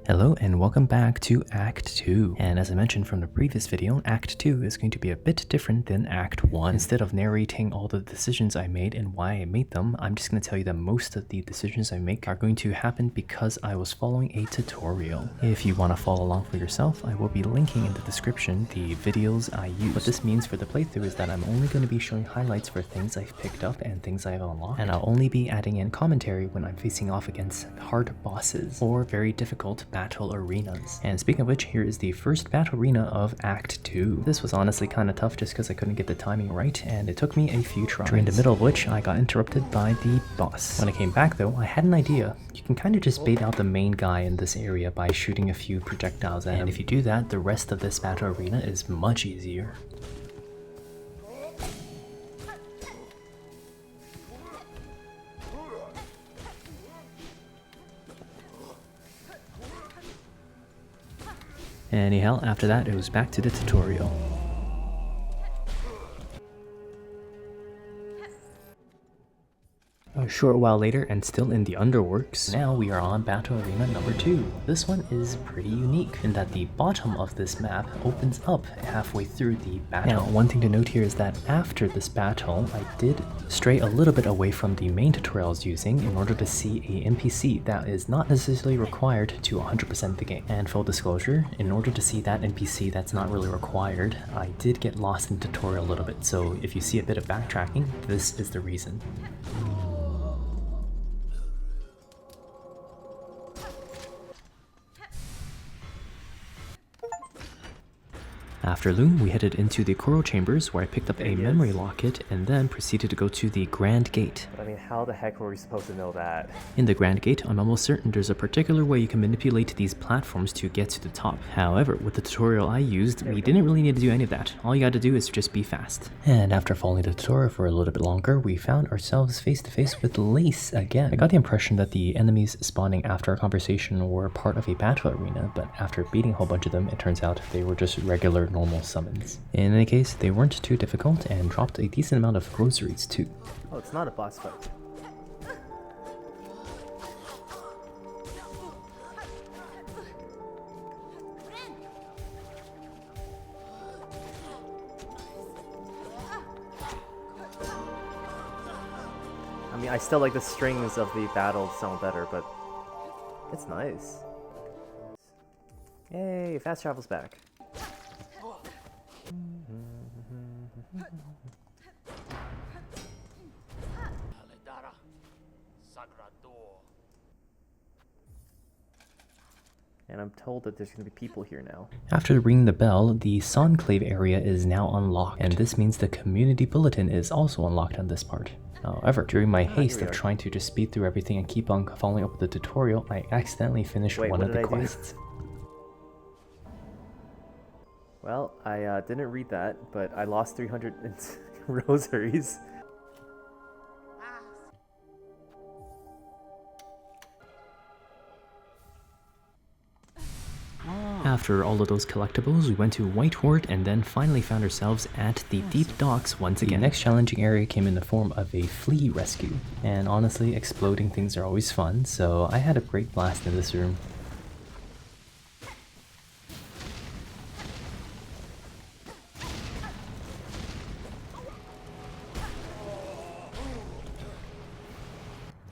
Hello and welcome back to Act 2. And as I mentioned from the previous video, Act 2 is going to be a bit different than Act 1. Instead of narrating all the decisions I made and why I made them, I'm just going to tell you that most of the decisions I make are going to happen because I was following a tutorial. If you want to follow along for yourself, I will be linking in the description the videos I use. What this means for the playthrough is that I'm only going to be showing highlights for things I've picked up and things I've unlocked, and I'll only be adding in commentary when I'm facing off against hard bosses or very difficult battle arenas. And speaking of which, here is the first battle arena of Act 2. This was honestly kind of tough just because I couldn't get the timing right, and it took me a few tries. During the middle of which, I got interrupted by the boss. When I came back though, I had an idea. You can kind of just bait out the main guy in this area by shooting a few projectiles at him. And if you do that, the rest of this battle arena is much easier. Anyhow, after that, it was back to the tutorial. A short while later, and still in the underworks, now we are on Battle Arena number 2. This one is pretty unique in that the bottom of this map opens up halfway through the battle. Now, one thing to note here is that after this battle, I did stray a little bit away from the main tutorial I was using in order to see a NPC that is not necessarily required to 100% the game. And full disclosure, in order to see that NPC that's not really required, I did get lost in the tutorial a little bit, so if you see a bit of backtracking, this is the reason. After Loom, we headed into the Coral chambers where I picked up a memory locket and then proceeded to go to the Grand Gate. But I mean, how the heck were we supposed to know that? In the Grand Gate, I'm almost certain there's a particular way you can manipulate these platforms to get to the top. However, with the tutorial I used, we didn't really need to do any of that. All you had to do is just be fast. And after following the tutorial for a little bit longer, we found ourselves face to face with Lace again. I got the impression that the enemies spawning after our conversation were part of a battle arena, but after beating a whole bunch of them, it turns out they were just regular normal summons. In any case, they weren't too difficult and dropped a decent amount of rosaries too. Oh, it's not a boss fight. I mean, I still like the strings of the battle sound better, but it's nice. Yay, fast travel's back. And I'm told that there's going to be people here now. After ringing the bell, the Sonclave area is now unlocked, and this means the community bulletin is also unlocked on this part. However, during my haste of trying to just speed through everything and keep on following up with the tutorial, I accidentally finished one of the quests. Well, I didn't read that, but I lost 300 rosaries. After all of those collectibles, we went to Whitehort and then finally found ourselves at the Deep Docks once again. The next challenging area came in the form of a Flea rescue, and honestly, exploding things are always fun, so I had a great blast in this room.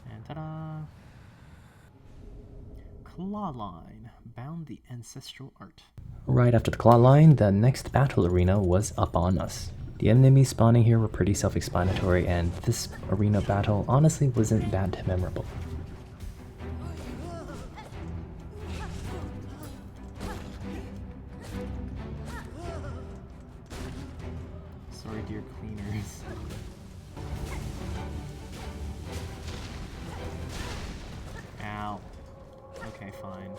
And ta-da! Clawline, bound the ancestral art. Right after the Clawline, the next battle arena was up on us. The enemies spawning here were pretty self-explanatory, and this arena battle honestly wasn't that memorable. Sorry, dear cleaners. Ow. Okay, fine.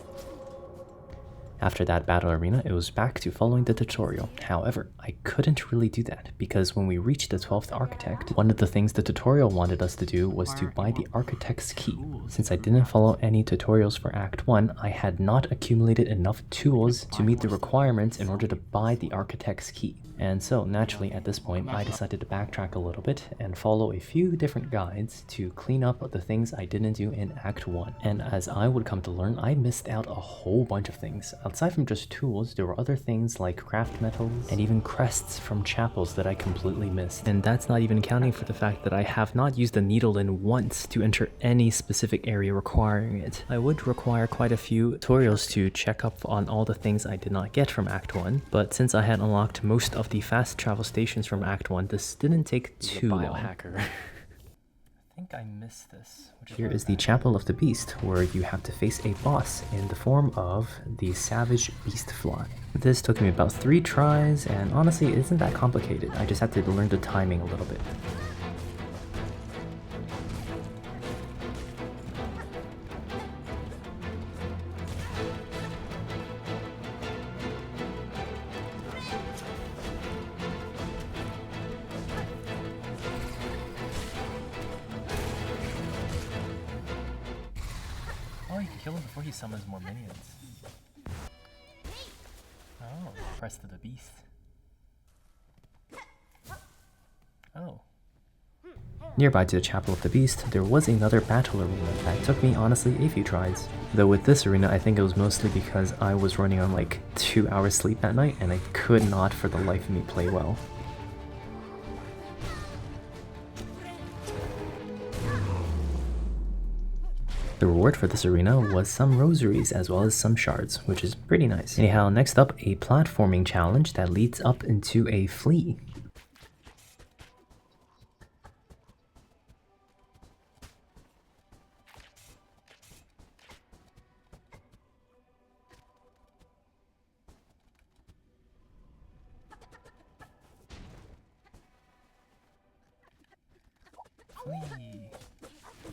After that battle arena, it was back to following the tutorial. However, I couldn't really do that because when we reached the 12th Architect, one of the things the tutorial wanted us to do was to buy the Architect's key. Since I didn't follow any tutorials for Act 1, I had not accumulated enough tools to meet the requirements in order to buy the Architect's key. And so naturally at this point, I decided to backtrack a little bit and follow a few different guides to clean up the things I didn't do in Act 1. And as I would come to learn, I missed out a whole bunch of things. Aside from just tools, there were other things like craft metals and even crests from chapels that I completely missed. And that's not even counting for the fact that I have not used the needle in once to enter any specific area requiring it. I would require quite a few tutorials to check up on all the things I did not get from Act 1, but since I had unlocked most of the fast travel stations from Act 1, this didn't take too long. Biohacker. I think I missed this. Here is the Chapel of the Beast, where you have to face a boss in the form of the Savage Beastfly. This took me about 3 tries, and honestly, it isn't that complicated. I just had to learn the timing a little bit. Oh, you can kill him before he summons more minions. Oh, press to the beast. Oh. Nearby to the Chapel of the Beast, there was another battle arena that took me honestly a few tries. Though with this arena, I think it was mostly because I was running on like 2 hours sleep at night and I could not for the life of me play well. The reward for this arena was some rosaries as well as some shards, which is pretty nice. Anyhow, next up, a platforming challenge that leads up into a Flea.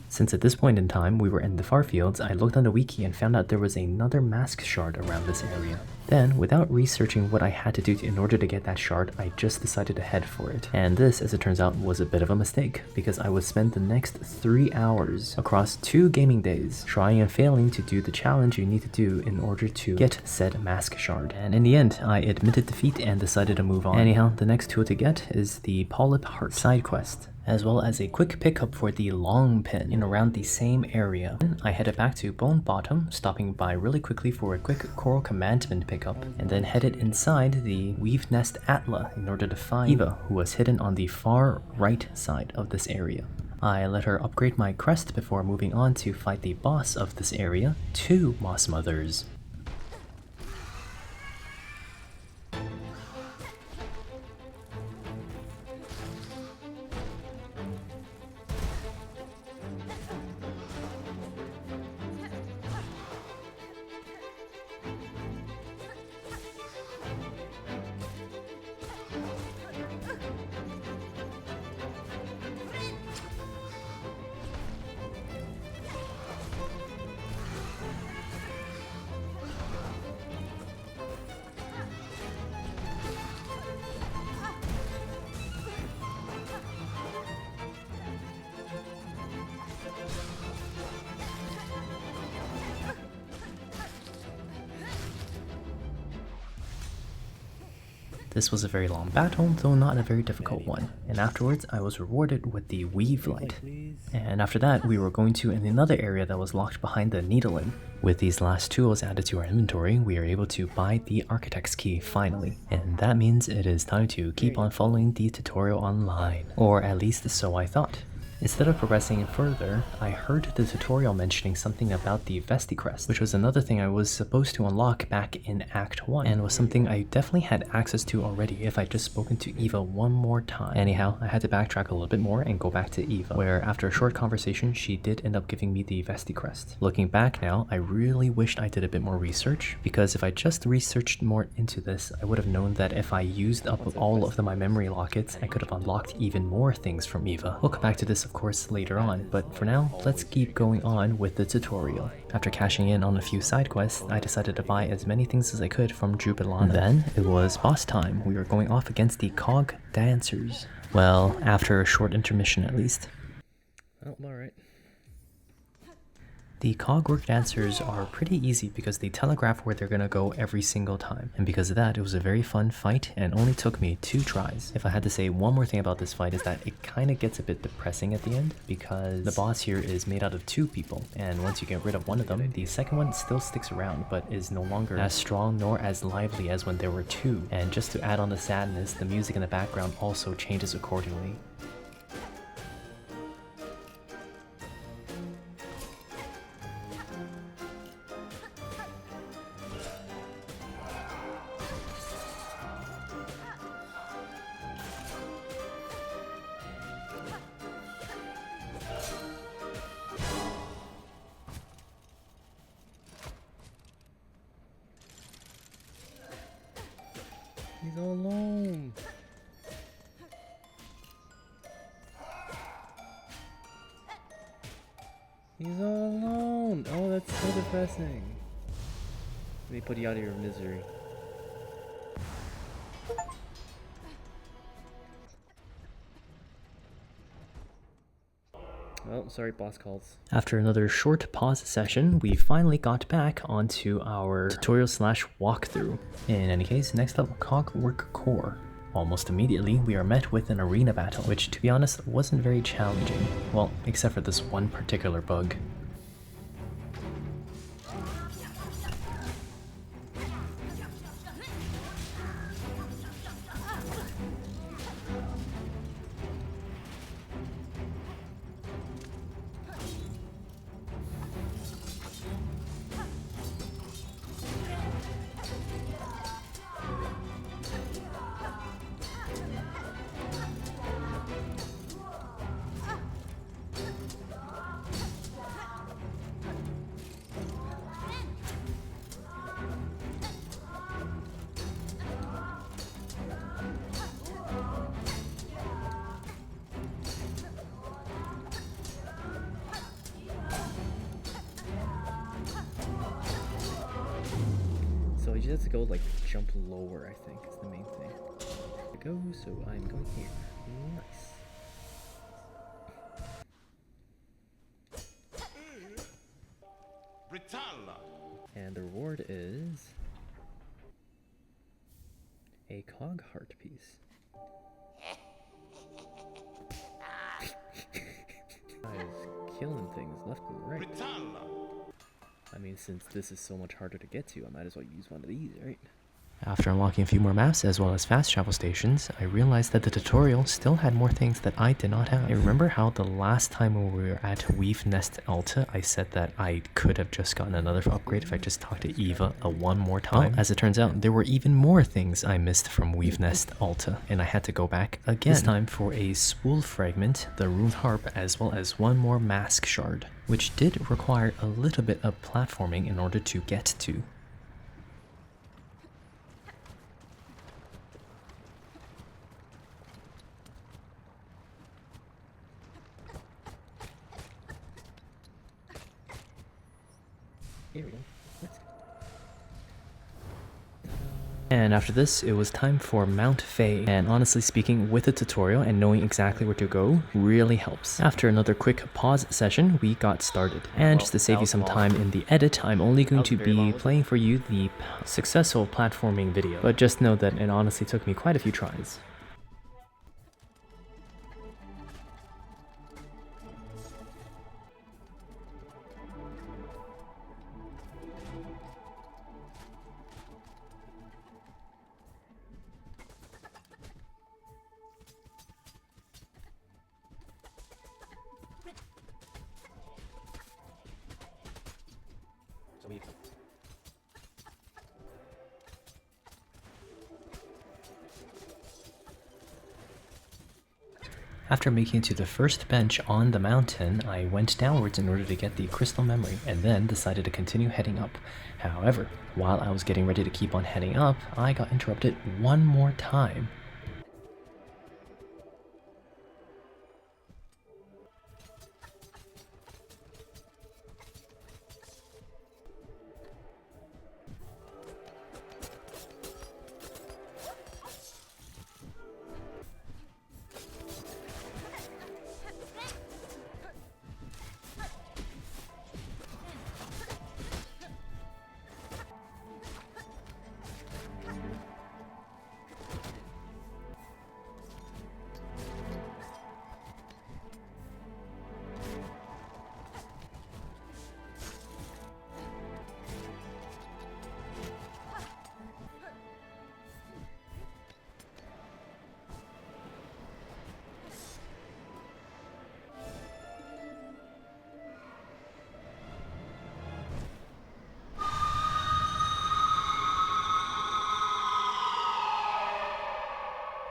Since at this point in time we were in the far fields, I looked on the wiki and found out there was another mask shard around this area. Then, without researching what I had to do in order to get that shard, I just decided to head for it. And this, as it turns out, was a bit of a mistake, because I would spend the next 3 hours across 2 gaming days trying and failing to do the challenge you need to do in order to get said mask shard. And in the end, I admitted defeat and decided to move on. Anyhow, the next tool to get is the Polyp Heart side quest, as well as a quick pickup for the long pin in around the same area. I headed back to Bone Bottom, stopping by really quickly for a quick Choral commandment pickup, and then headed inside the Weave Nest Atla in order to find Eva, who was hidden on the far right side of this area. I let her upgrade my crest before moving on to fight the boss of this area, 2 Mossmothers. This was a very long battle, though not a very difficult one, and afterwards I was rewarded with the Weave Light. And after that, we were going to another area that was locked behind the Needling. With these last tools added to our inventory, we are able to buy the Architect's key finally, and that means it is time to keep on following the tutorial online, or at least so I thought. Instead of progressing further, I heard the tutorial mentioning something about the Vesticrest, which was another thing I was supposed to unlock back in Act 1, and was something I definitely had access to already if I'd just spoken to Eva one more time. Anyhow, I had to backtrack a little bit more and go back to Eva, where after a short conversation, she did end up giving me the Vesticrest. Looking back now, I really wished I did a bit more research, because if I just researched more into this, I would have known that if I used up all of my memory lockets, I could have unlocked even more things from Eva. We'll come back to this of course later on, but for now, let's keep going on with the tutorial. After cashing in on a few side quests, I decided to buy as many things as I could from Jubilana. Then, it was boss time. We were going off against the Cogwork Dancers. Well, after a short intermission at least. Oh, alright. The Cogwork Dancers are pretty easy because they telegraph where they're gonna go every single time. And because of that, it was a very fun fight and only took me 2 tries. If I had to say one more thing about this fight is that it kind of gets a bit depressing at the end because the boss here is made out of 2 people. And once you get rid of one of them, the second one still sticks around but is no longer as strong nor as lively as when there were 2. And just to add on the sadness, the music in the background also changes accordingly. He's all alone. He's all alone. Oh, that's so depressing. Let me put you out of your misery. Oh, sorry, boss calls. After another short pause session, we finally got back onto our tutorial slash walkthrough. In any case, next up, Cogwork Core. Almost immediately, we are met with an arena battle, which to be honest, wasn't very challenging. Well, except for this one particular bug. So you just have to go like jump lower, I think is the main thing. Go, so I'm going here. Nice. And the reward is a cog heart piece. Guys, killing things left and right. I mean, since this is so much harder to get to, I might as well use one of these, right? After unlocking a few more maps as well as fast travel stations, I realized that the tutorial still had more things that I did not have. I remember how the last time when we were at Weave Nest Alta, I said that I could have just gotten another upgrade if I just talked to Eva one more time. Well, as it turns out, there were even more things I missed from Weave Nest Alta, and I had to go back again. This time for a Spool fragment, the rune harp, as well as one more mask shard, which did require a little bit of platforming in order to get to. Here we go. Let's go. And after this, it was time for Mount Fae, and honestly speaking, with the tutorial and knowing exactly where to go really helps. After another quick pause session, we got started. And just to save you some time in the edit, I'm only going to be playing for you the successful platforming video. But just know that it honestly took me quite a few tries. After making it to the first bench on the mountain, I went downwards in order to get the crystal memory, and then decided to continue heading up. However, while I was getting ready to keep on heading up, I got interrupted one more time.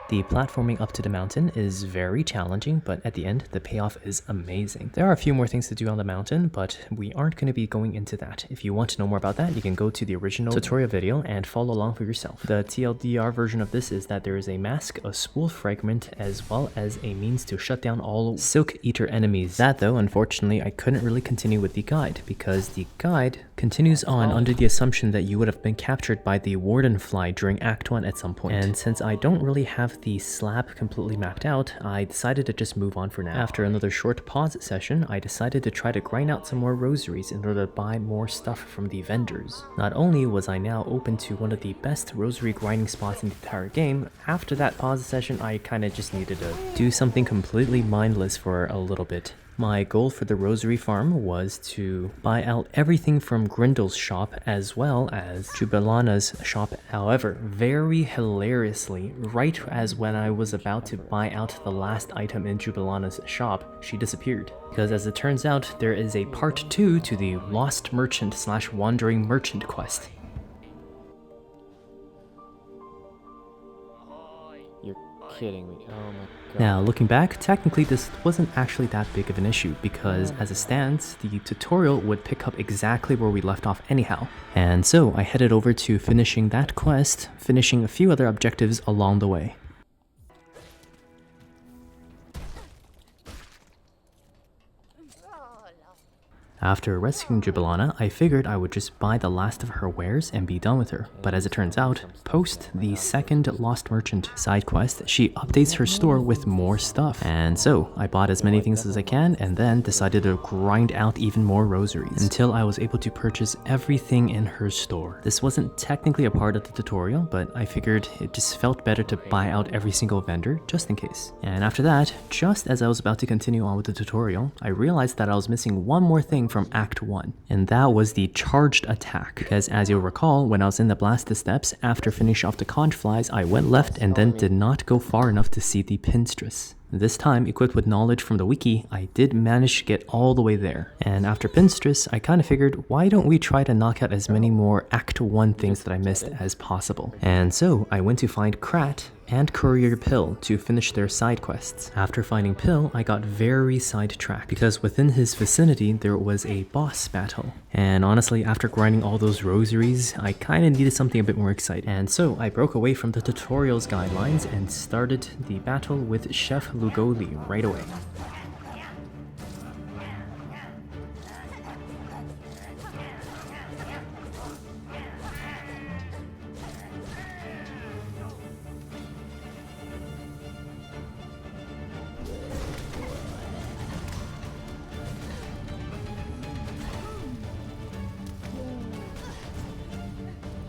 The platforming up to the mountain is very challenging, but at the end, the payoff is amazing. There are a few more things to do on the mountain, but we aren't going to be going into that. If you want to know more about that, you can go to the original tutorial video and follow along for yourself. The TLDR version of this is that there is a mask, a Spool fragment, as well as a means to shut down all Silk Eater enemies. That though, unfortunately, I couldn't really continue with the guide, because the guide continues on under the assumption that you would have been captured by the Wardenfly during Act 1 at some point. And since I don't really have the slab completely mapped out, I decided to just move on for now. After another short pause session, I decided to try to grind out some more rosaries in order to buy more stuff from the vendors. Not only was I now open to one of the best rosary grinding spots in the entire game, after that pause session I kinda just needed to do something completely mindless for a little bit. My goal for the rosary farm was to buy out everything from Grindel's shop as well as Jubilana's shop. However, very hilariously, right as when I was about to buy out the last item in Jubilana's shop, she disappeared. Because as it turns out, there is a part 2 to the Lost Merchant / Wandering Merchant quest. You're kidding me. Oh my god. Now, looking back, technically this wasn't actually that big of an issue, because as it stands, the tutorial would pick up exactly where we left off anyhow. And so I headed over to finishing that quest, finishing a few other objectives along the way. After rescuing Jubilana, I figured I would just buy the last of her wares and be done with her. But as it turns out, post the second Lost Merchant side quest, she updates her store with more stuff. And so, I bought as many things as I can and then decided to grind out even more rosaries until I was able to purchase everything in her store. This wasn't technically a part of the tutorial, but I figured it just felt better to buy out every single vendor just in case. And after that, just as I was about to continue on with the tutorial, I realized that I was missing one more thing from Act 1, and that was the charged attack. Because as you'll recall, when I was in the Blast Steps, after finishing off the Conchflies, I went left and then did not go far enough to see the Pinstress. This time, equipped with knowledge from the wiki, I did manage to get all the way there. And after Pinstress, I kind of figured, why don't we try to knock out as many more Act 1 things that I missed as possible. And so, I went to find Kratt and Courier Pill to finish their side quests. After finding Pill, I got very sidetracked because within his vicinity there was a boss battle. And honestly, after grinding all those rosaries, I kinda needed something a bit more exciting. And so I broke away from the tutorial's guidelines and started the battle with Chef Lugoli right away.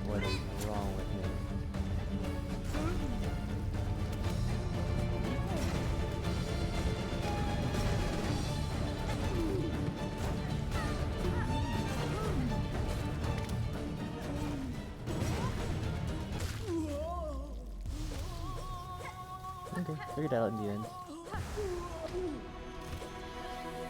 What is wrong with me? Okay, figured it out in the end.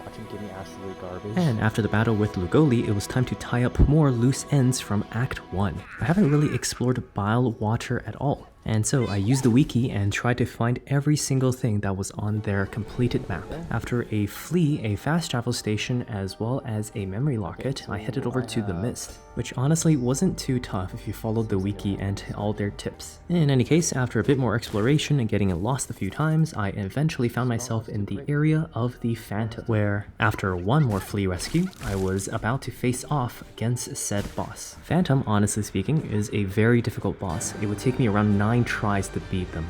Watch him give me absolute garbage. And after the battle with Lugoli, it was time to tie up more loose ends from Act 1. I haven't really explored Bilewater at all. And so I used the wiki and tried to find every single thing that was on their completed map. After a Flea, a fast travel station, as well as a memory locket, I headed over to the Mist, which honestly wasn't too tough if you followed the wiki and all their tips. In any case, after a bit more exploration and getting lost a few times, I eventually found myself in the area of the Phantom, where after one more Flea rescue, I was about to face off against said boss. Phantom, honestly speaking, is a very difficult boss. It would take me around 9 tries to beat them.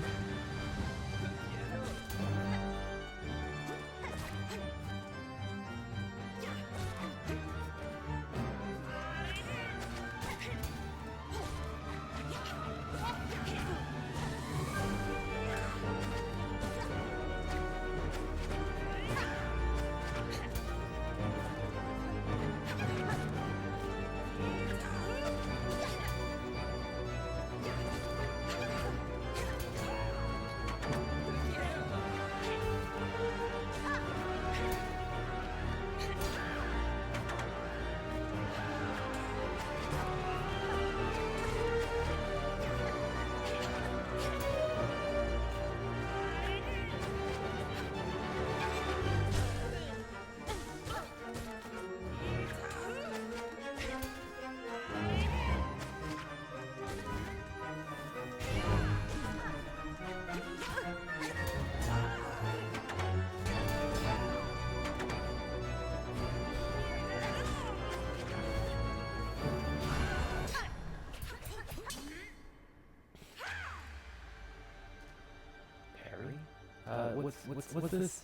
What's this?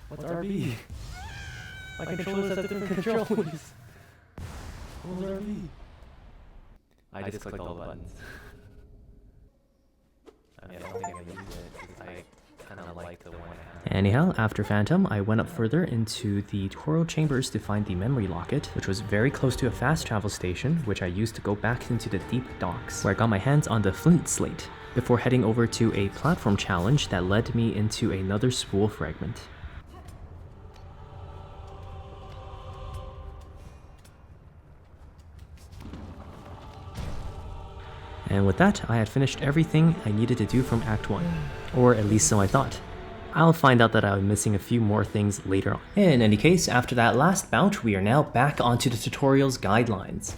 What's RB? My controllers have different controls. What was RB? I just clicked all the buttons. I mean, I don't think I'm gonna use it because I kind of like the one I have. Anyhow, after Phantom, I went up further into the Choral chambers to find the memory locket, which was very close to a fast travel station, which I used to go back into the deep docks, where I got my hands on the flint slate, before heading over to a platform challenge that led me into another Spool fragment. And with that, I had finished everything I needed to do from Act 1. Or at least so I thought. I'll find out that I'm missing a few more things later on. In any case, after that last bout, we are now back onto the tutorial's guidelines.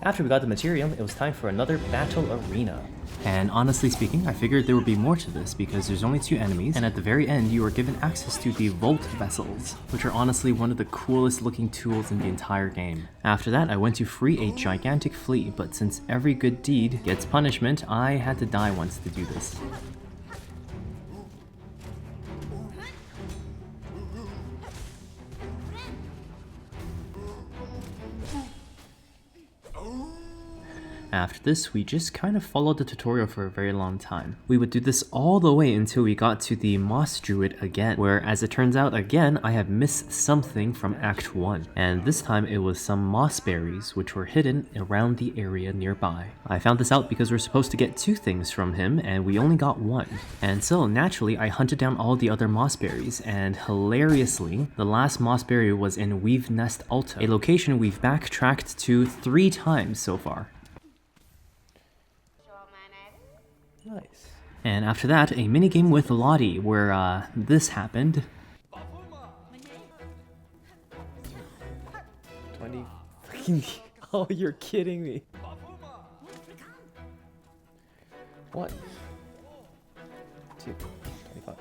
After we got the material, it was time for another battle arena. And honestly speaking, I figured there would be more to this because there's only 2 enemies, and at the very end you are given access to the Volt Vessels, which are honestly one of the coolest looking tools in the entire game. After that, I went to free a gigantic flea, but since every good deed gets punishment, I had to die once to do this. After this, we just kind of followed the tutorial for a very long time. We would do this all the way until we got to the Moss Druid again, where as it turns out again, I have missed something from Act 1. And this time it was some moss berries which were hidden around the area nearby. I found this out because we're supposed to get 2 things from him and we only got 1. And so naturally I hunted down all the other moss berries, and hilariously, the last moss berry was in Weave Nest Alta, a location we've backtracked to 3 times so far. Nice. And after that, a minigame with Loddie, where this happened. 20 freaking... Oh, you're kidding me. What? 2, 25.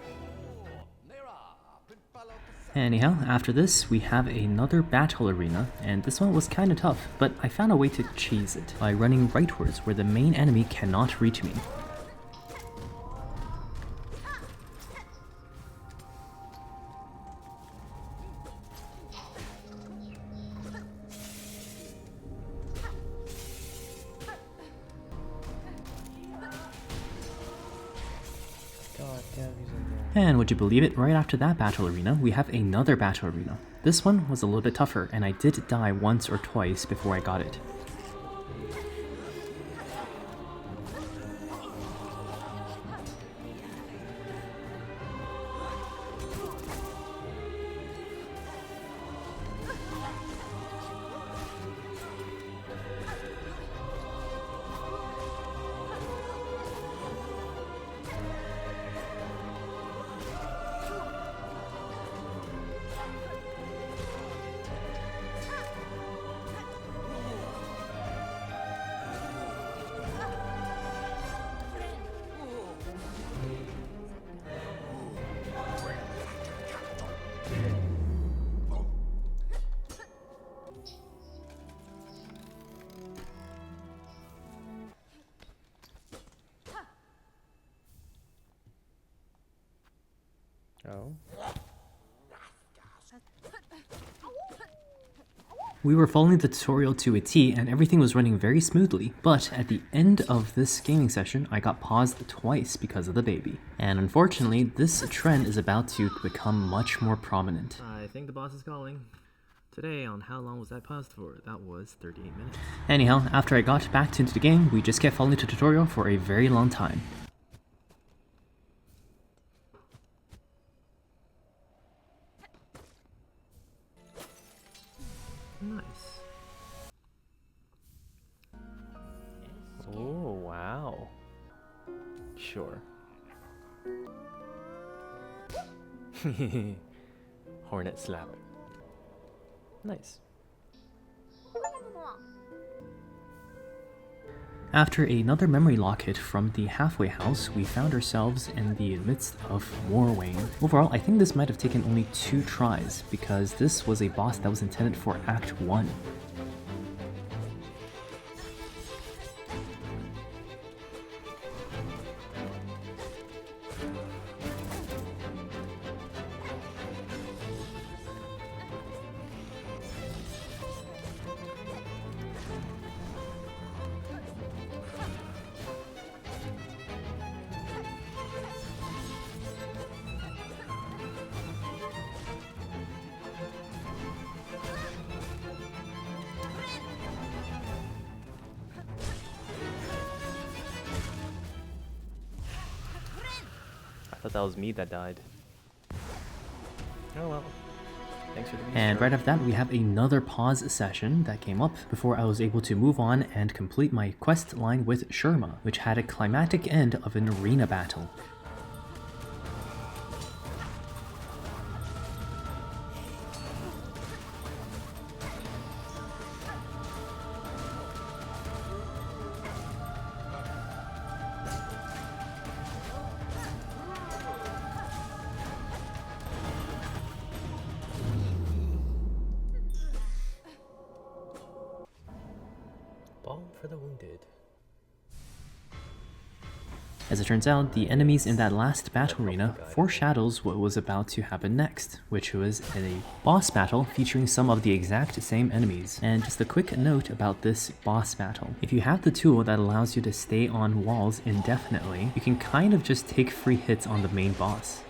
Anyhow, after this, we have another battle arena, and this one was kinda tough, but I found a way to cheese it by running rightwards where the main enemy cannot reach me. And would you believe it, right after that battle arena, we have another battle arena. This one was a little bit tougher, and I did die once or twice before I got it. Oh. We were following the tutorial to a T and everything was running very smoothly, but at the end of this gaming session I got paused twice because of the baby. And unfortunately, this trend is about to become much more prominent. I think the boss is calling. Today, on how long was that paused for? That was 38 minutes. Anyhow, after I got back into the game, we just kept following the tutorial for a very long time. Nice. Oh, wow. Sure. Hornet slap. Nice. After another memory lock hit from the halfway house, we found ourselves in the midst of Moorwing. Overall, I think this might have taken only 2 tries, because this was a boss that was intended for Act 1. I thought that was me that died. Oh well. Thanks for the And right after that, we have another pause session that came up before I was able to move on and complete my quest line with Sherma, which had a climactic end of an arena battle. Balm for the wounded. As it turns out, the enemies in that last battle arena foreshadows what was about to happen next, which was a boss battle featuring some of the exact same enemies. And just a quick note about this boss battle. If you have the tool that allows you to stay on walls indefinitely, you can kind of just take free hits on the main boss.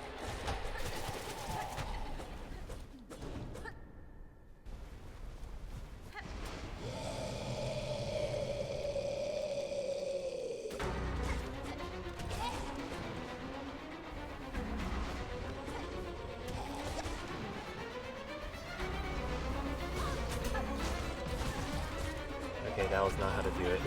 Okay, that was not how to do it.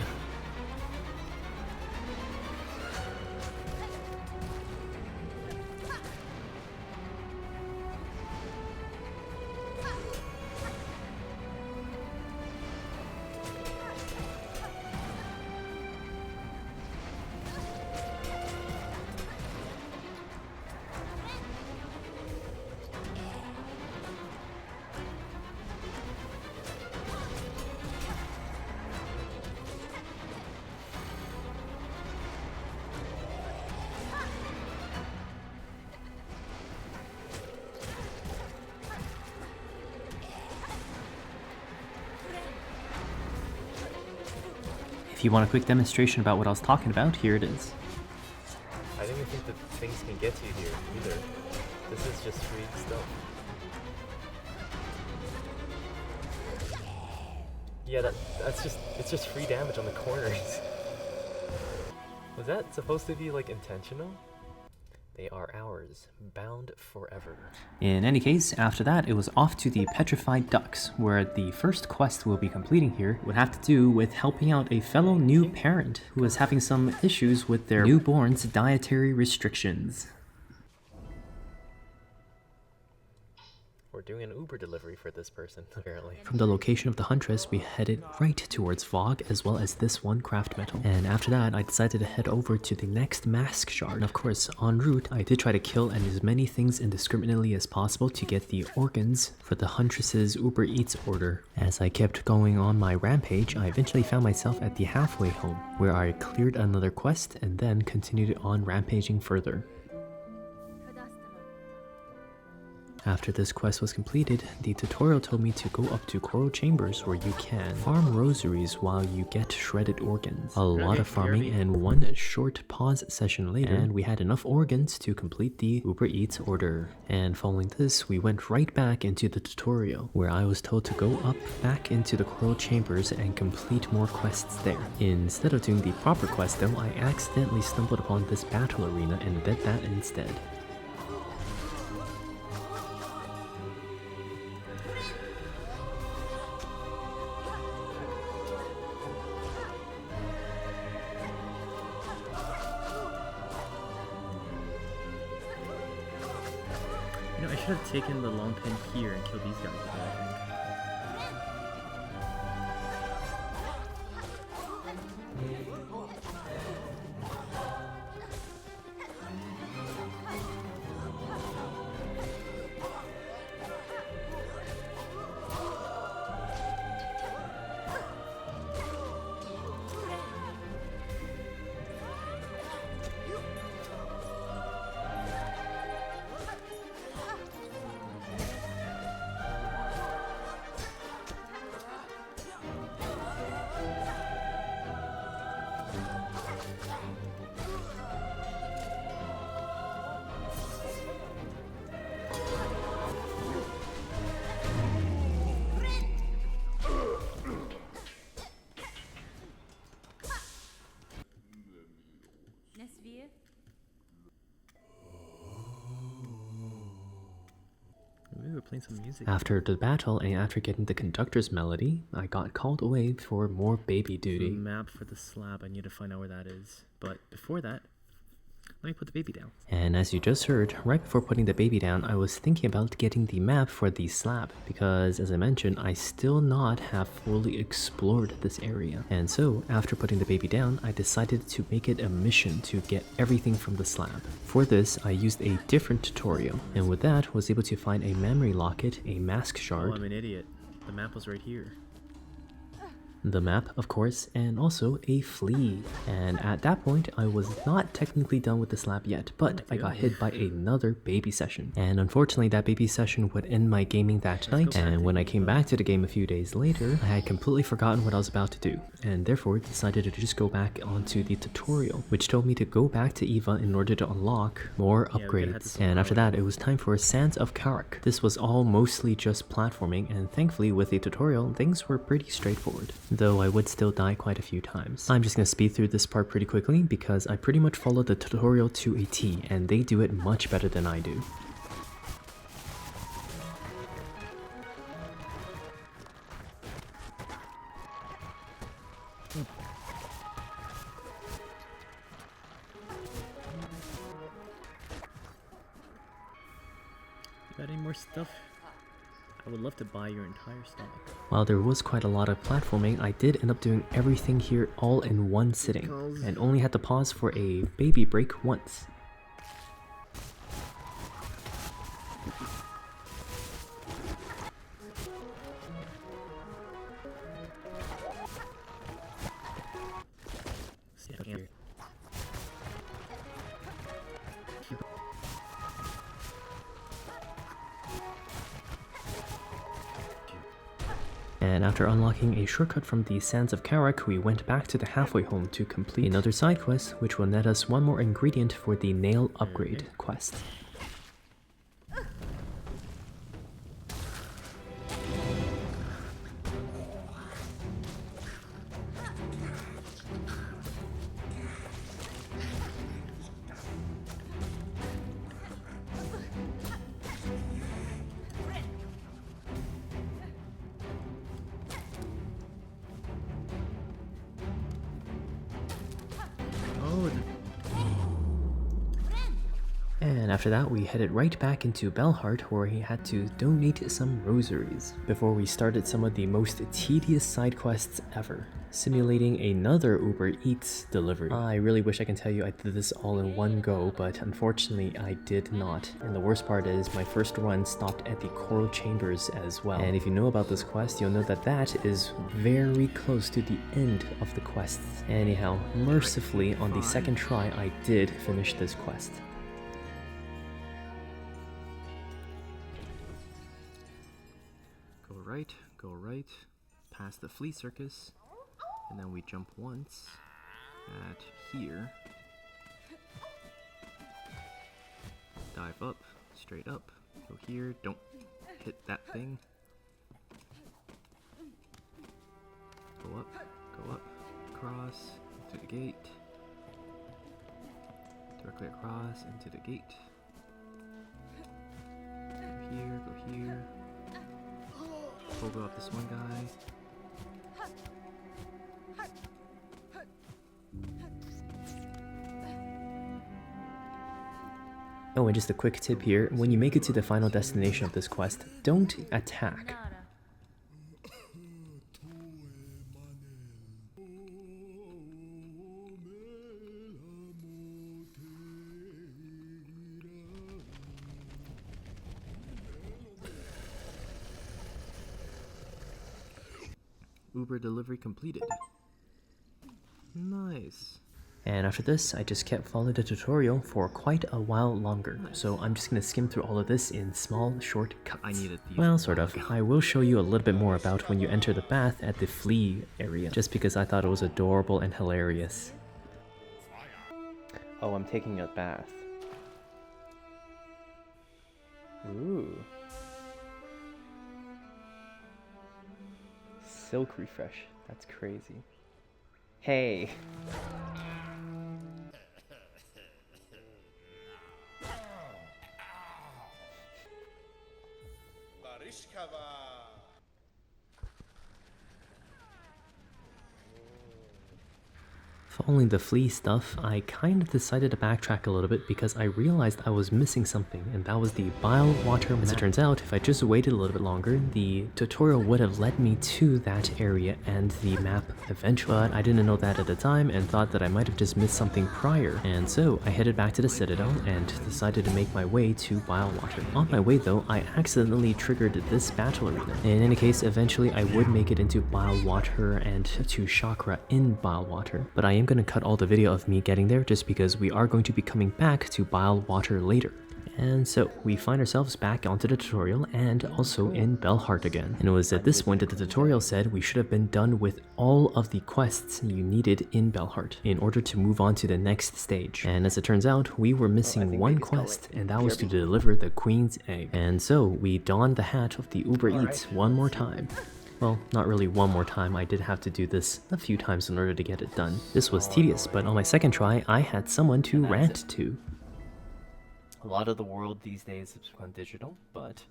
If you want a quick demonstration about what I was talking about, here it is. I didn't even think that things can get you here either. This is just free stuff. Yeah, it's just free damage on the corners. Was that supposed to be like intentional? They are ours, bound forever. In any case, after that, it was off to the Petrified Ducks, where the first quest we'll be completing here would have to do with helping out a fellow new parent who was having some issues with their newborn's dietary restrictions. We're doing an Uber delivery for this person, apparently. From the location of the Huntress, we headed right towards Fog, as well as this one craft metal. And after that, I decided to head over to the next mask shard. And of course, en route, I did try to kill as many things indiscriminately as possible to get the organs for the Huntress's Uber Eats order. As I kept going on my rampage, I eventually found myself at the halfway home, where I cleared another quest and then continued on rampaging further. After this quest was completed, the tutorial told me to go up to Coral Chambers where you can farm rosaries while you get shredded organs. A lot of farming and one short pause session later, and we had enough organs to complete the Uber Eats order. And following this, we went right back into the tutorial, where I was told to go up back into the Coral Chambers and complete more quests there. Instead of doing the proper quest though, I accidentally stumbled upon this battle arena and did that instead. You know, I should have taken the long pin here and killed these guys with it, I think. playing some music. After the battle and after getting the conductor's melody, I got called away for more baby duty. Map for the slab, I need to find out where that is. But before that, let me put the baby down. And as you just heard, right before putting the baby down, I was thinking about getting the map for the slab because, as I mentioned, I still not have fully explored this area. And so, after putting the baby down, I decided to make it a mission to get everything from the slab. For this, I used a different tutorial, and with that, was able to find a memory locket, a mask shard. Oh, I'm an idiot. The map was right here. The map, of course, and also a flea. And at that point, I was not technically done with the slab yet, but I got hit by another baby session. And unfortunately, that baby session would end my gaming that night, and when I came back to the game a few days later, I had completely forgotten what I was about to do, and therefore decided to just go back onto the tutorial, which told me to go back to Eva in order to unlock more upgrades. And after that, it was time for Sands of Karak. This was all mostly just platforming, and thankfully with the tutorial, things were pretty straightforward, though I would still die quite a few times. I'm just gonna speed through this part pretty quickly because I pretty much followed the tutorial to a T, and they do it much better than I do. Got any more stuff? I would love to buy your entire stock. While there was quite a lot of platforming, I did end up doing everything here all in one sitting, and only had to pause for a baby break once. And after unlocking a shortcut from the Sands of Karak, we went back to the halfway home to complete another side quest, which will net us one more ingredient for the nail upgrade quest. And after that, we headed right back into Belhart, where he had to donate some rosaries, before we started some of the most tedious side quests ever, simulating another Uber Eats delivery. I really wish I can tell you I did this all in one go, but unfortunately I did not. And the worst part is my first run stopped at the Coral Chambers as well. And if you know about this quest, you'll know that that is very close to the end of the quest. Anyhow, mercifully on the second try, I did finish this quest. Go right, past the flea circus, and then we jump once at here, dive up, straight up, go here, don't hit that thing, go up, across, to the gate, directly across, into the gate, go here, go up this one guy. Oh, and just a quick tip here, when you make it to the final destination of this quest, don't attack. Uber delivery completed. Nice. And after this, I just kept following the tutorial for quite a while longer, so I'm just gonna skim through all of this in small, short cuts. Well, sort of. I will show you a little bit more about when you enter the bath at the Flea area, just because I thought it was adorable and hilarious. Oh, I'm taking a bath. Ooh. Silk refresh. That's crazy. Hey! Following the Flea stuff, I kind of decided to backtrack a little bit because I realized I was missing something, and that was the Bilewater map. As it turns out, if I just waited a little bit longer, the tutorial would have led me to that area and the map eventually. But I didn't know that at the time and thought that I might have just missed something prior, and so I headed back to the Citadel and decided to make my way to Bilewater. On my way though, I accidentally triggered this battle arena. In any case, eventually I would make it into Bilewater and to Shakra in Bilewater, but I am going to cut all the video of me getting there just because we are going to be coming back to Bilewater later. And so we find ourselves back onto the tutorial and also in Belheart again. And it was at this point that the tutorial said we should have been done with all of the quests you needed in Belheart in order to move on to the next stage. And as it turns out, we were missing one quest, and that was to deliver the Queen's Egg. And so we donned the hat of the Uber Eats one more time. Well, not really one more time, I did have to do this a few times in order to get it done. This was tedious, but on my second try, I had someone to rant to. A lot of the world these days has gone digital, but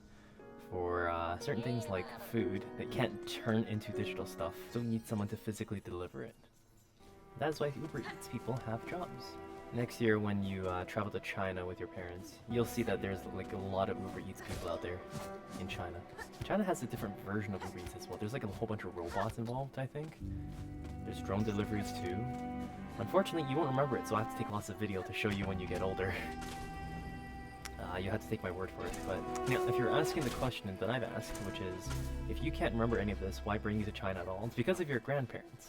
for certain things like food that can't turn into digital stuff, still need someone to physically deliver it. That's why Uber Eats people have jobs. Next year when you travel to China with your parents, you'll see that there's like a lot of Uber Eats people out there in China. China has a different version of Uber Eats as well. There's like a whole bunch of robots involved, I think. There's drone deliveries too. Unfortunately, you won't remember it, so I have to take lots of video to show you when you get older. You have to take my word for it, but you know, if you're asking the question that I've asked, which is, if you can't remember any of this, why bring you to China at all? It's because of your grandparents.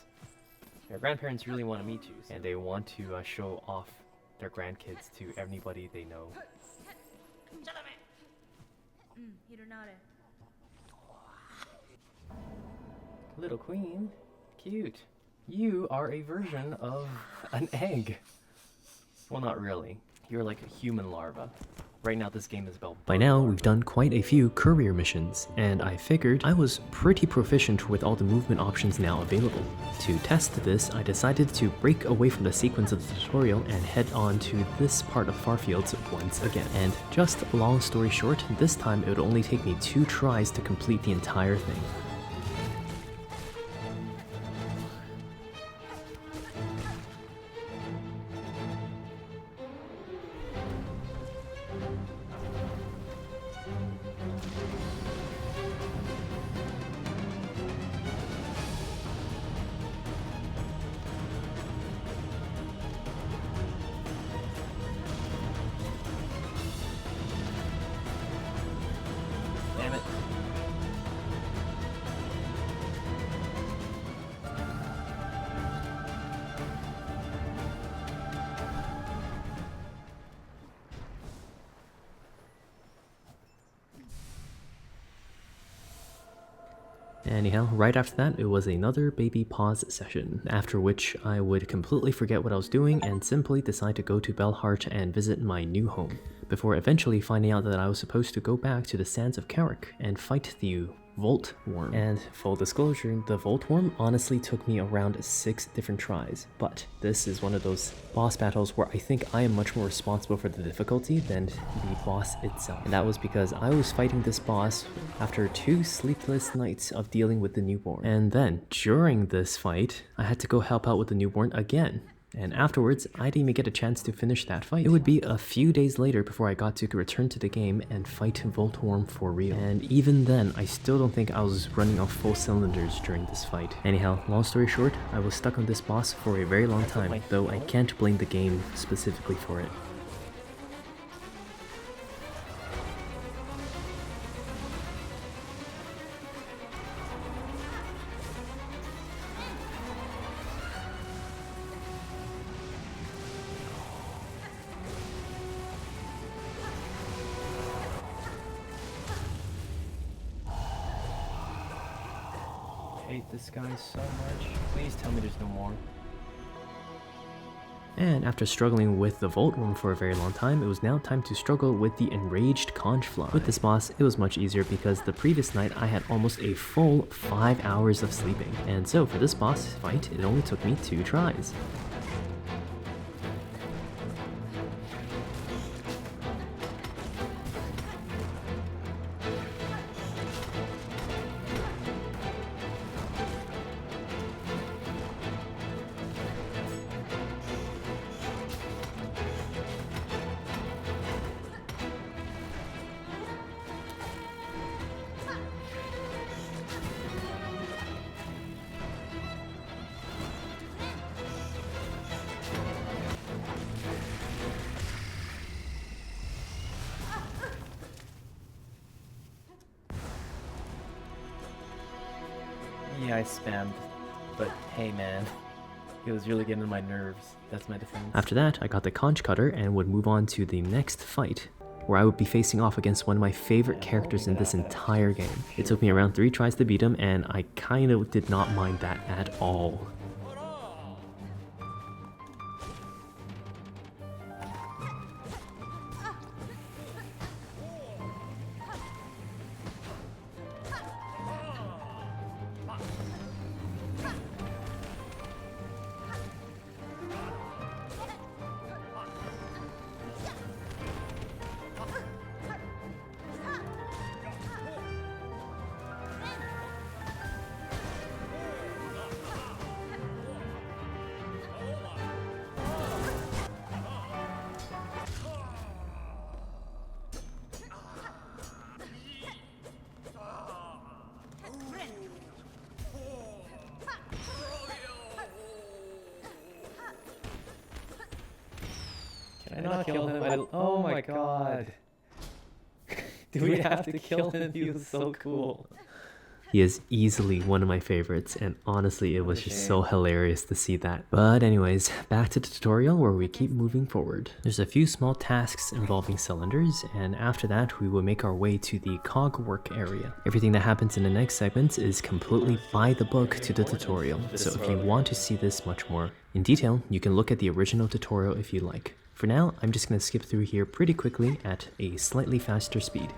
Their grandparents really want to meet you, and they want to show off their grandkids to everybody they know. Little queen, cute. You are a version of an egg. Well, not really. You're like a human larva. Right now this game is about... By now, we've done quite a few courier missions, and I figured I was pretty proficient with all the movement options now available. To test this, I decided to break away from the sequence of the tutorial and head on to this part of Farfields once again. And just long story short, this time it would only take me 2 tries to complete the entire thing. Damn it. Anyhow, right after that, it was another baby pause session, after which I would completely forget what I was doing and simply decide to go to Belheart and visit my new home, before eventually finding out that I was supposed to go back to the sands of Karak and fight the Voltvyrm. And full disclosure, the Voltvyrm honestly took me around 6 different tries, but this is one of those boss battles where I think I am much more responsible for the difficulty than the boss itself. And that was because I was fighting this boss after 2 sleepless nights of dealing with the newborn. And then, during this fight, I had to go help out with the newborn again. And afterwards, I didn't even get a chance to finish that fight. It would be a few days later before I got to return to the game and fight Voltvyrm for real. And even then, I still don't think I was running on full cylinders during this fight. Anyhow, long story short, I was stuck on this boss for a very long time, though I can't blame the game specifically for it. I hate this guy so much. Please tell me there's no more. And after struggling with the Voltvyrm for a very long time, it was now time to struggle with the enraged Conchfly. With this boss, it was much easier because the previous night I had almost a full 5 hours of sleeping. And so for this boss fight, it only took me 2 tries. I spammed, but hey man, it was really getting on my nerves. That's my defense. After that, I got the conch cutter and would move on to the next fight, where I would be facing off against one of my favorite characters in this entire game. It took me around 3 tries to beat him, and I kind of did not mind that at all. Can I not kill him? Oh my god. Do we have to kill him? He was so cool. He is easily one of my favorites, and honestly, it was just so hilarious to see that. But anyways, back to the tutorial where we keep moving forward. There's a few small tasks involving cylinders, and after that, we will make our way to the Cogwork area. Everything that happens in the next segments is completely by the book to the tutorial, so if you want to see this much more in detail, you can look at the original tutorial if you like. For now, I'm just going to skip through here pretty quickly at a slightly faster speed.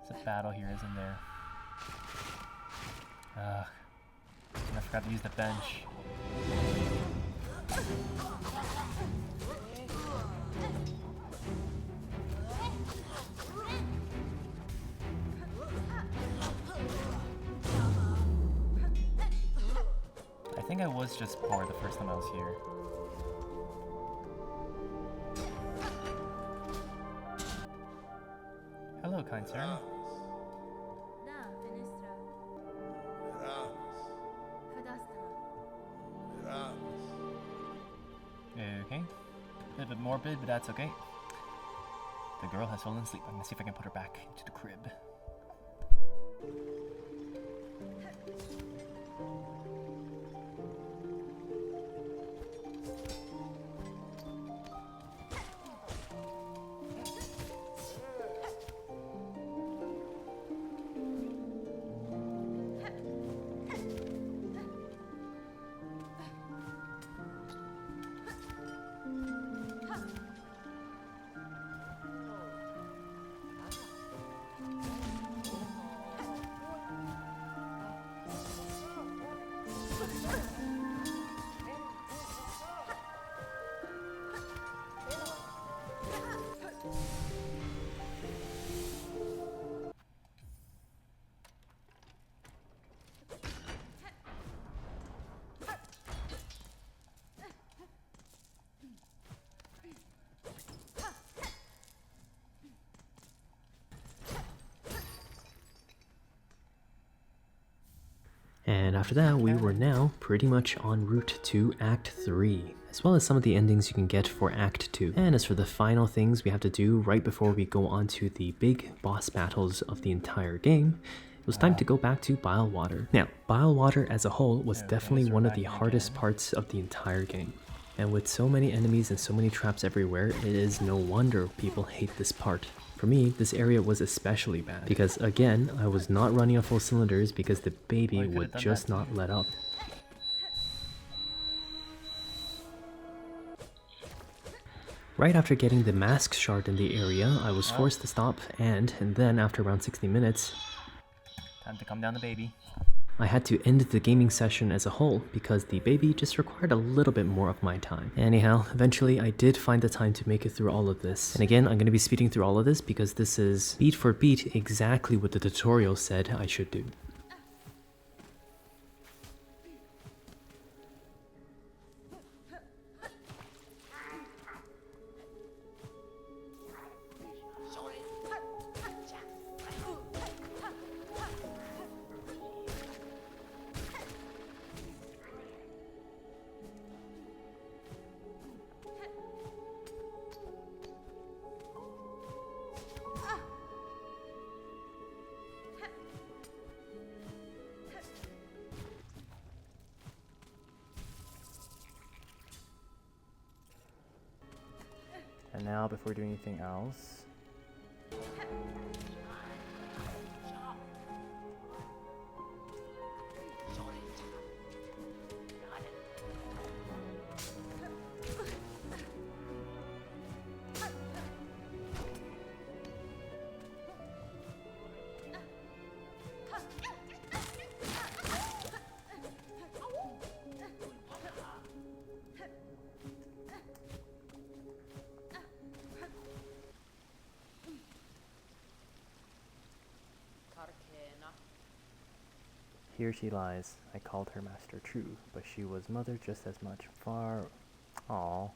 There's a battle here, isn't there? I forgot to use the bench. I think I was just poor the first time I was here. Hello, kind sir. Okay. A little bit morbid, but that's okay. The girl has fallen asleep. I'm gonna see if I can put her back into the crib. And after that, we were now pretty much en route to Act 3, as well as some of the endings you can get for Act 2. And as for the final things we have to do right before we go on to the big boss battles of the entire game, it was time to go back to Bilewater. Now, Bilewater as a whole was definitely one of the hardest parts of the entire game. And with so many enemies and so many traps everywhere, it is no wonder people hate this part. For me, this area was especially bad, because again, I was not running on full cylinders because the baby would just not let up. Right after getting the mask shard in the area, I was forced to stop, and then after around 60 minutes, Time to calm down the baby. I had to end the gaming session as a whole because the baby just required a little bit more of my time. Anyhow, eventually I did find the time to make it through all of this. And again, I'm going to be speeding through all of this because this is beat for beat exactly what the tutorial said I should do. And now, before we do anything else, here she lies. I called her master true, but she was mother just as much. Far. Aww.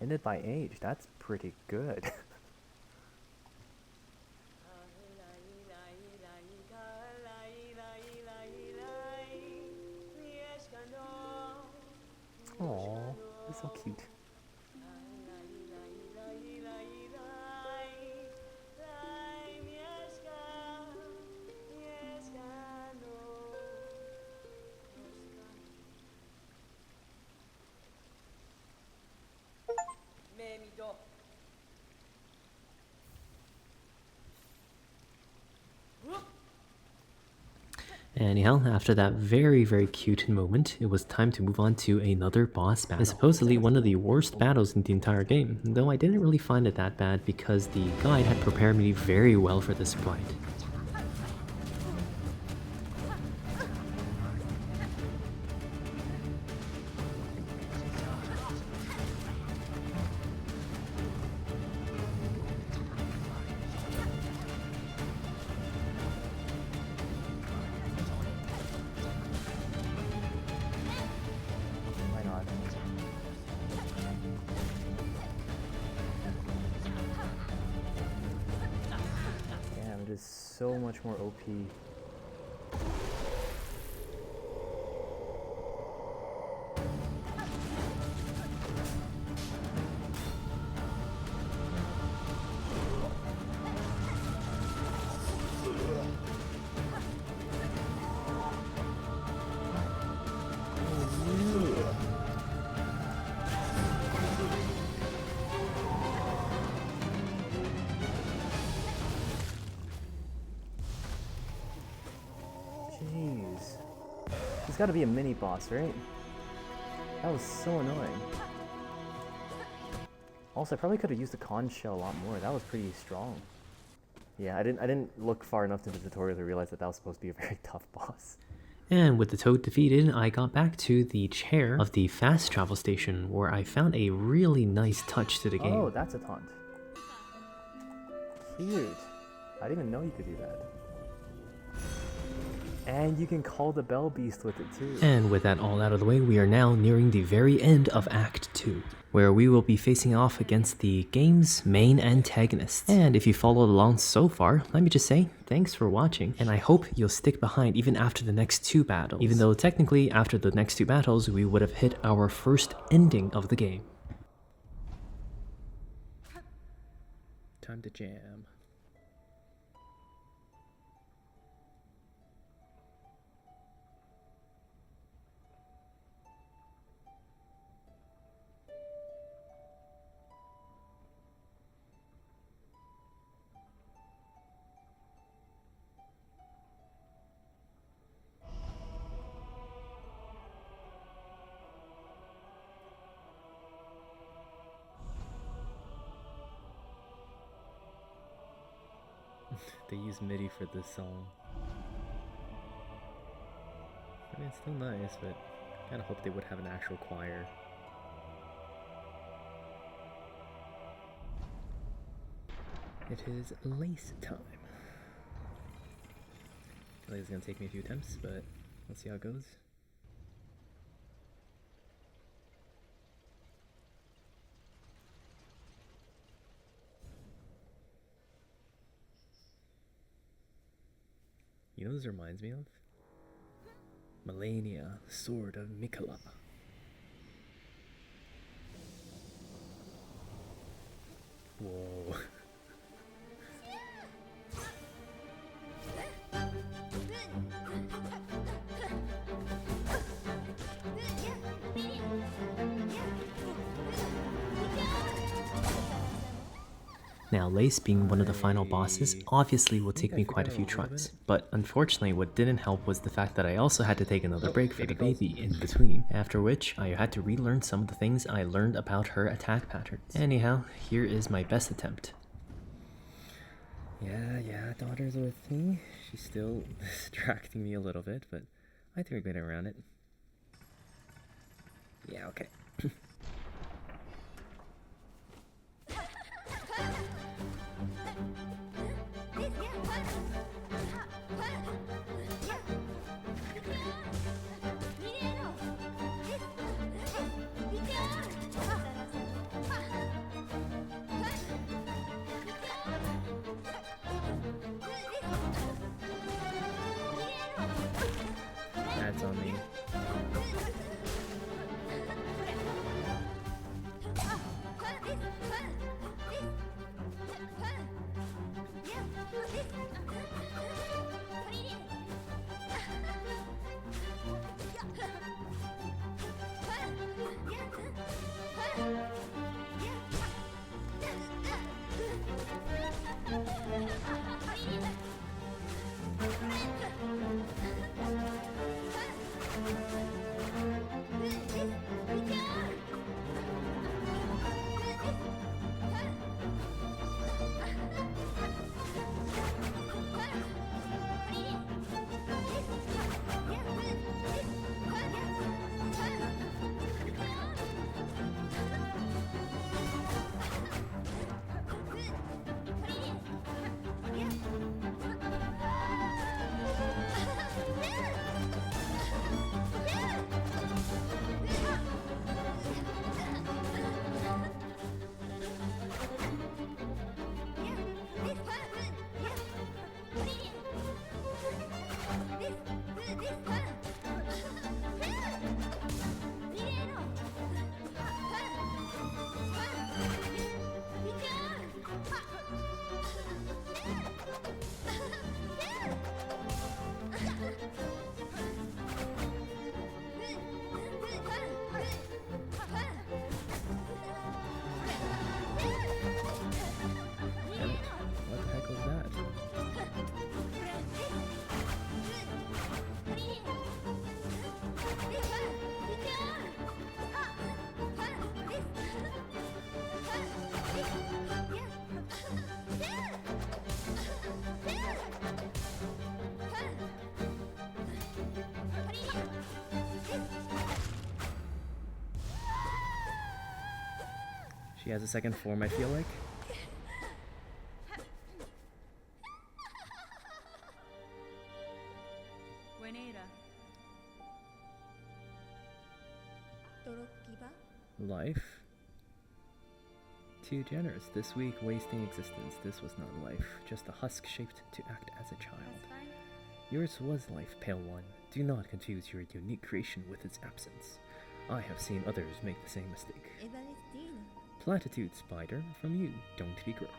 Ended by age. That's pretty good. Aww, that's so cute. Anyhow, after that very cute moment, it was time to move on to another boss battle. And supposedly one of the worst battles in the entire game, though I didn't really find it that bad because the guide had prepared me very well for this fight. So much more OP. Got to be a mini boss, right? That was so annoying. Also, I probably could have used the conch shell a lot more. That was pretty strong. Yeah, I didn't look far enough into the tutorial to realize that was supposed to be a very tough boss. And with the toad defeated, I got back to the chair of the fast travel station where I found a really nice touch to the game. Oh, that's a taunt. Cute. I didn't even know you could do that. And you can call the Bell Beast with it too. And with that all out of the way, we are now nearing the very end of Act 2, where we will be facing off against the game's main antagonists. And if you followed along so far, let me just say, thanks for watching, and I hope you'll stick behind even after the next 2 battles. Even though technically, after the next 2 battles, we would have hit our first ending of the game. Time to jam. They use MIDI for this song. I mean, it's still nice, but I kind of hope they would have an actual choir. It is lace time. I feel like it's gonna take me a few attempts, but let's see how it goes. You know what this reminds me of? Melania, Sword of Mikola. Whoa. Now, Lace being one of the final bosses obviously will take me quite a few tries, but unfortunately what didn't help was the fact that I also had to take another break for the baby in between, after which I had to relearn some of the things I learned about her attack patterns. Anyhow, here is my best attempt. Yeah, daughter's with me. She's still distracting me a little bit, but I think we're getting around it. Yeah, okay. That's on me. She has a second form, I feel like. Life? Too generous. This week, wasting existence. This was not life, just a husk shaped to act as a child. Yours was life, pale one. Do not confuse your unique creation with its absence. I have seen others make the same mistake. Platitude, spider, from you. Don't be gross.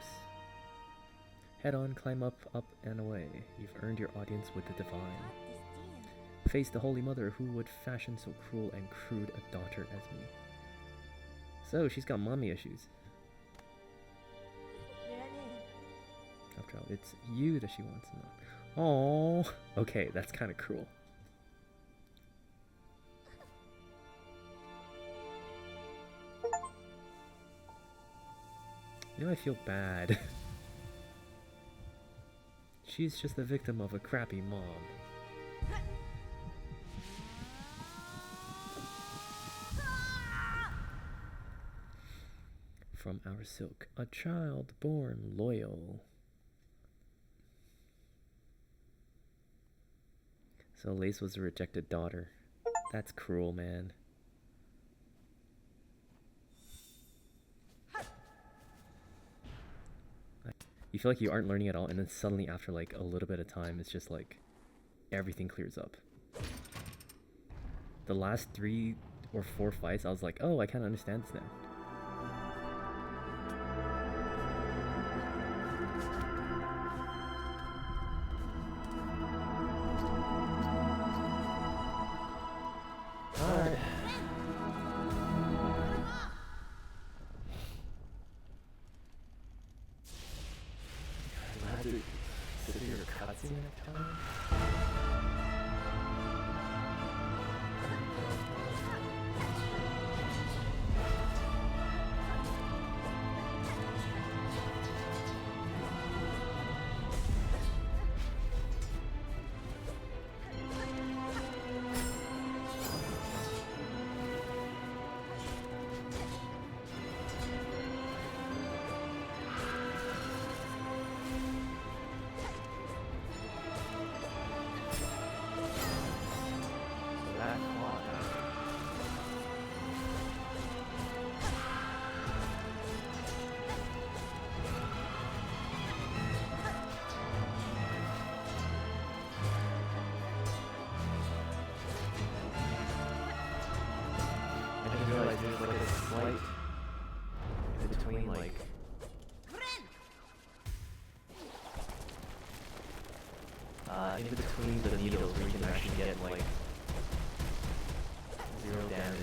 Head on, climb up, up, and away. You've earned your audience with the divine. Face the Holy Mother who would fashion so cruel and crude a daughter as me. So, she's got mommy issues. After all, it's you that she wants to know. Aww. Okay, that's kind of cruel. You know, I feel bad. She's just the victim of a crappy mom. From our silk, a child born loyal. So Lace was a rejected daughter. That's cruel, man. You feel like you aren't learning at all, and then suddenly after like a little bit of time, it's just like everything clears up. The last 3 or 4 fights, I was like, oh, I kind of understand this now. In between the needles where you can actually get like 0 damage.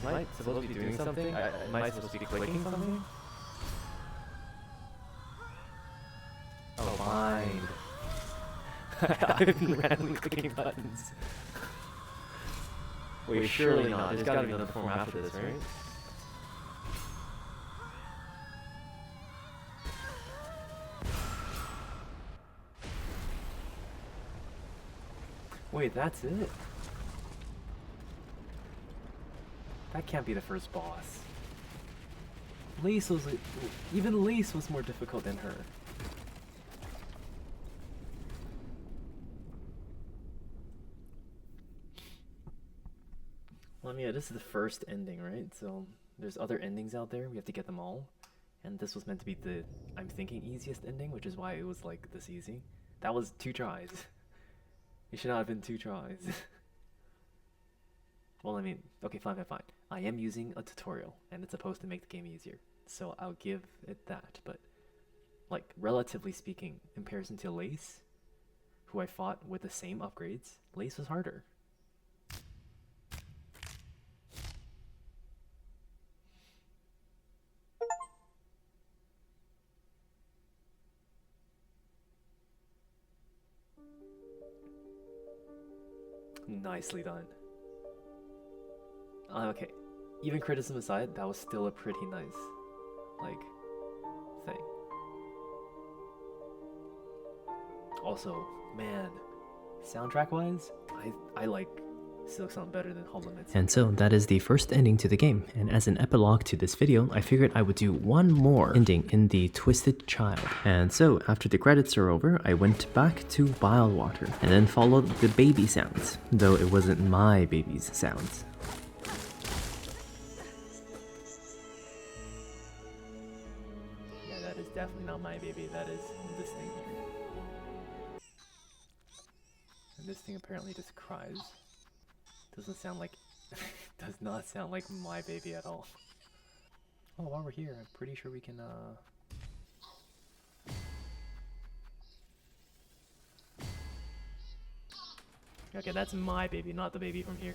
Am I supposed to be doing something? Am I supposed to be clicking something? Oh, fine. I've been randomly clicking buttons. Wait, surely not. There's gotta be another form after this, right? Wait, that's it? That can't be the first boss. Lace was... even Lace was more difficult than her. Well, I mean, yeah, this is the first ending, right? So, there's other endings out there. We have to get them all. And this was meant to be the, I'm thinking, easiest ending, which is why it was, like, this easy. That was 2 tries. It should not have been 2 tries. Well, I mean, okay, fine. I am using a tutorial, and it's supposed to make the game easier. So I'll give it that, but, like, relatively speaking, in comparison to Lace, who I fought with the same upgrades, Lace was harder. Nicely done. Okay, even criticism aside, that was still a pretty nice, like, thing. Also, man, soundtrack-wise, I like silksong better than hollowknight. And so that is the first ending to the game, and as an epilogue to this video, I figured I would do one more ending in the Twisted Child. And so after the credits are over, I went back to Bilewater and then followed the baby sounds, though it wasn't my baby's sounds. not my baby, that is this thing here. And this thing apparently just cries. Doesn't sound like, does not sound like my baby at all. Oh, while we're here, I'm pretty sure we can, okay, that's my baby, not the baby from here.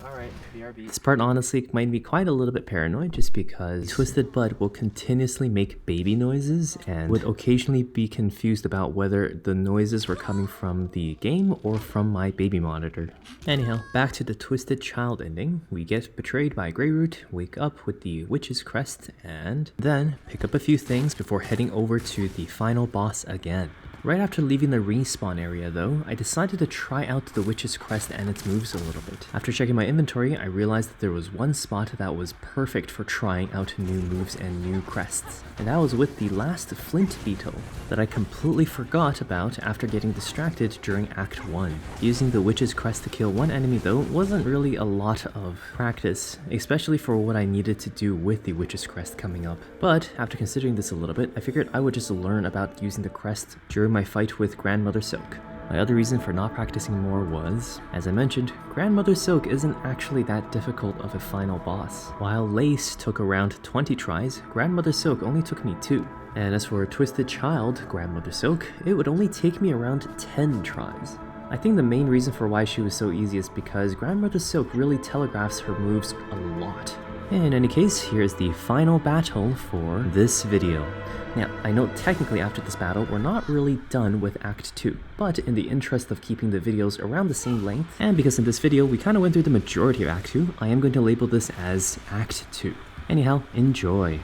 Alright, BRB. This part honestly made me quite a little bit paranoid just because Twisted Bud will continuously make baby noises and would occasionally be confused about whether the noises were coming from the game or from my baby monitor. Anyhow, back to the Twisted Child ending. We get betrayed by Greyroot, wake up with the Witch's Crest, and then pick up a few things before heading over to the final boss again. Right after leaving the respawn area though, I decided to try out the Witch's Crest and its moves a little bit. After checking my inventory, I realized that there was one spot that was perfect for trying out new moves and new crests. And that was with the last Flint Beetle that I completely forgot about after getting distracted during Act 1. Using the Witch's Crest to kill one enemy though wasn't really a lot of practice, especially for what I needed to do with the Witch's Crest coming up. But after considering this a little bit, I figured I would just learn about using the crest during my fight with Grandmother Silk. My other reason for not practicing more was, as I mentioned, Grandmother Silk isn't actually that difficult of a final boss. While Lace took around 20 tries, Grandmother Silk only took me 2. And as for Twisted Child, Grandmother Silk, it would only take me around 10 tries. I think the main reason for why she was so easy is because Grandmother Silk really telegraphs her moves a lot. In any case, here's the final battle for this video. Now, I know technically after this battle, we're not really done with Act 2, but in the interest of keeping the videos around the same length, and because in this video we kind of went through the majority of Act 2, I am going to label this as Act 2. Anyhow, enjoy.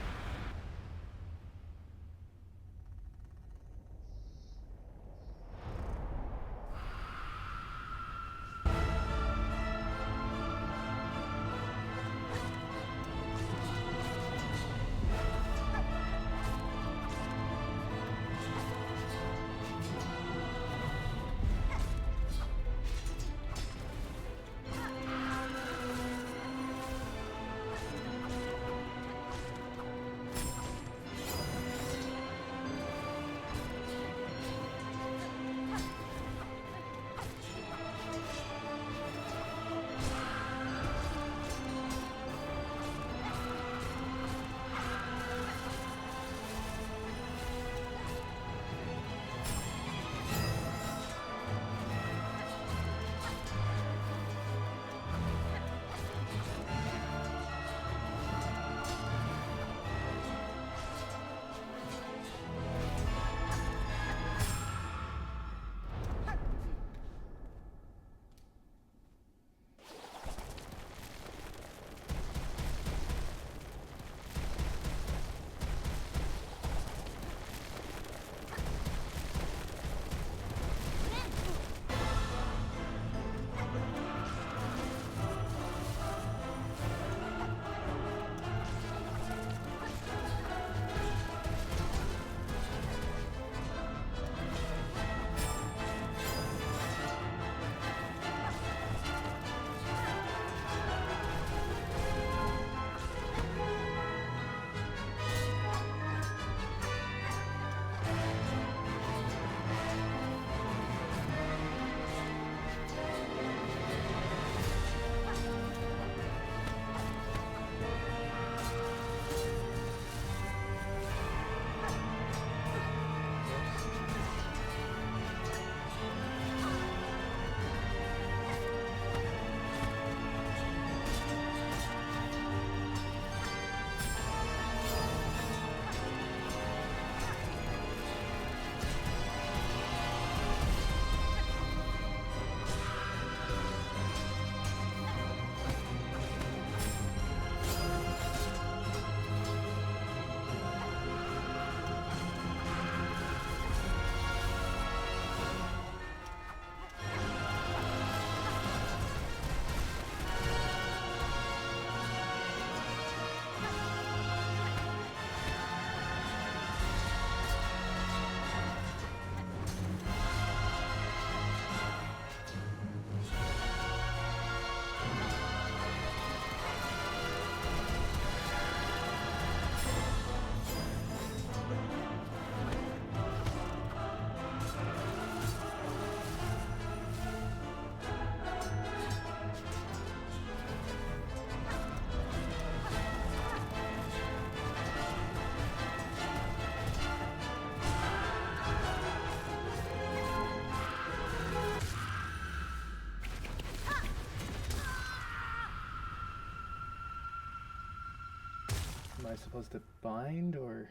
Am I supposed to bind or...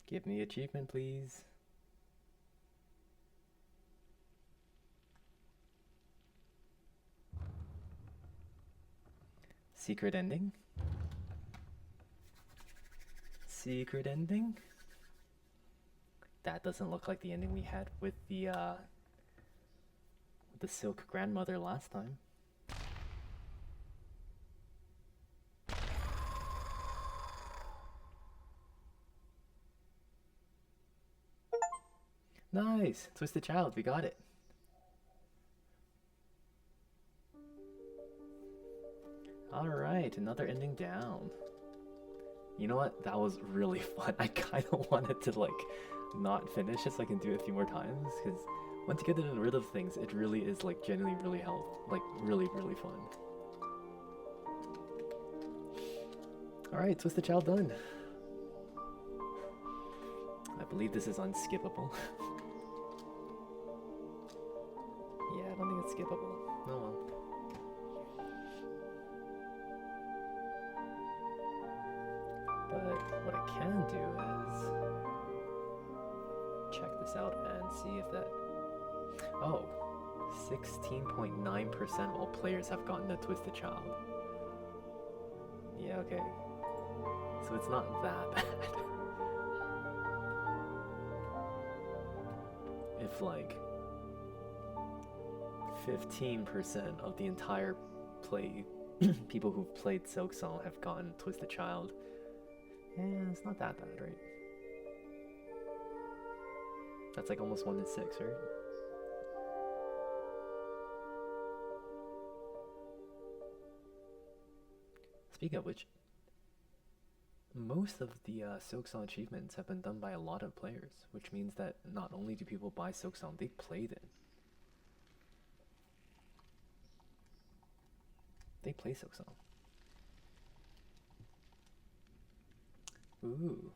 Give me achievement, please. Secret ending? Secret ending? That doesn't look like the ending we had with the Silk Grandmother last time. Nice! Twisted Child, we got it. Alright, another ending down. You know what? That was really fun. I kind of wanted to, like, not finish it so I can do it a few more times, because once you get rid of things, it really is, like, genuinely really really fun. Alright, Twisted Child done. I believe this is unskippable. Yeah, I don't think it's skippable. Oh well. But what I can do is check this out and see if that... Oh, 16.9% of all players have gotten a Twisted Child. Yeah, okay. So it's not that bad. If like 15% of the entire people who've played Silksong have gotten Twisted Child, yeah, it's not that bad, right? That's like almost 1 in 6, right? Speaking of which, most of the Silksong achievements have been done by a lot of players, which means that not only do people buy Silksong, they played it. They play Silksong. Ooh,